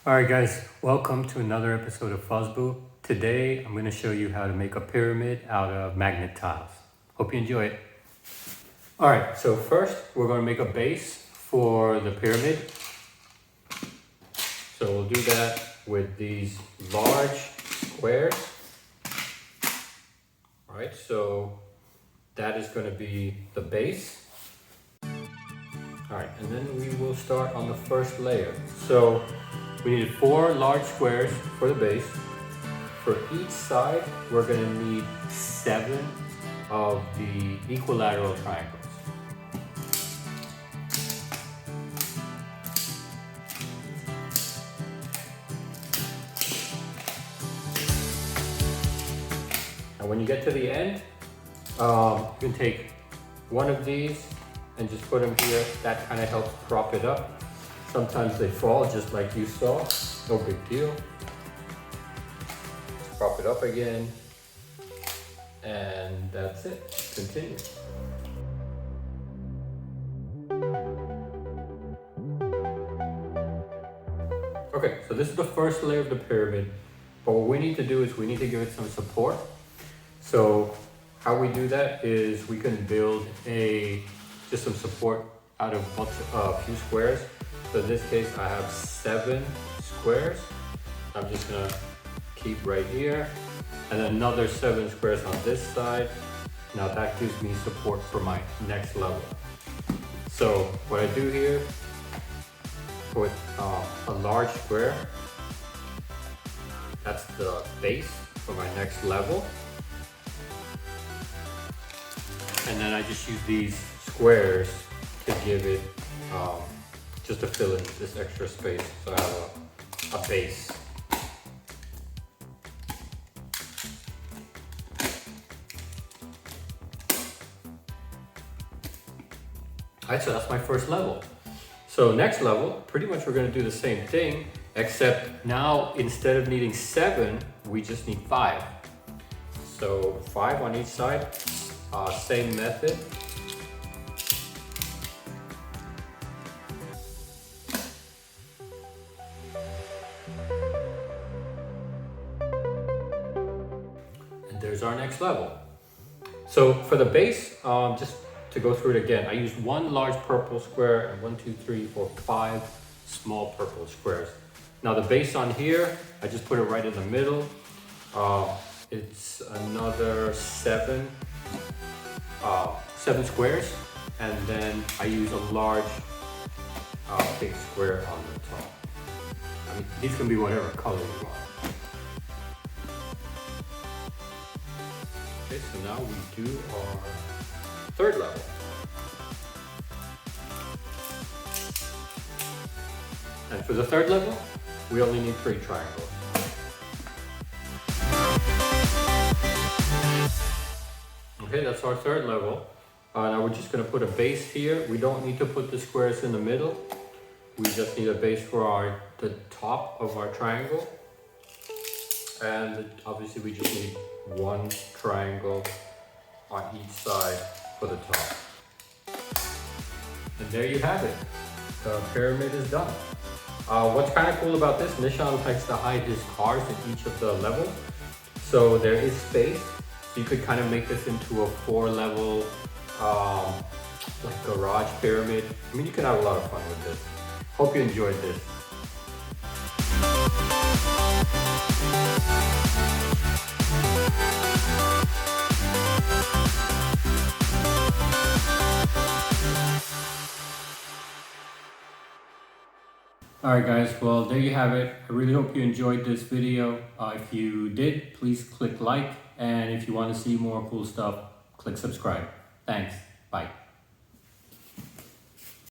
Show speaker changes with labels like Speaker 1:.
Speaker 1: Alright guys, welcome to another episode of Fuzzboo. Today I'm going to show you how to make a pyramid out of magnet tiles. Hope you enjoy it. Alright, so first we're going to make a base for the pyramid. So we'll do that with these large squares. Alright, so that is going to be the base. Alright, and then we will start on the first layer. So we needed 4 large squares for the base. For each side, we're going to need 7 of the equilateral triangles. And when you get to the end, you can take one of these and just put them here. That kind of helps prop it up. Sometimes they fall just like you saw, no big deal. Prop it up again, and that's it, continue. Okay, so this is the first layer of the pyramid, but what we need to do is we need to give it some support. So how we do that is we can build just some support out of a few squares. So in this case, I have 7 squares. I'm just gonna keep right here, and then another 7 squares on this side. Now that gives me support for my next level. So what I do here, put a large square. That's the base for my next level. And then I just use these squares to give it just to fill in this extra space, so I have a base. Alright, so that's my first level. So next level, pretty much we're going to do the same thing, except now instead of needing 7, we just need 5. So 5 on each side, same method. There's our next level. So for the base, just to go through it again, I used 1 large purple square and 1, 2, 3, 4, 5 small purple squares. Now the base on here, I just put it right in the middle. It's another 7 squares, and then I use a large big square on the top. I mean, these can be whatever color you want. Okay, so now we do our third level. And for the third level, we only need 3 triangles. Okay, that's our third level. Now we're just going to put a base here. We don't need to put the squares in the middle. We just need a base for the top of our triangle. And obviously we just need 1 triangle on each side for the top. And there you have it. The pyramid is done. What's kind of cool about this, Nishan likes to hide his cars in each of the levels. So there is space. So you could kind of make this into a 4-level like garage pyramid. I mean, you can have a lot of fun with this. Hope you enjoyed this. Alright guys, well there you have it. I really hope you enjoyed this video. If you did, please click like, and if you want to see more cool stuff, click subscribe. Thanks. Bye.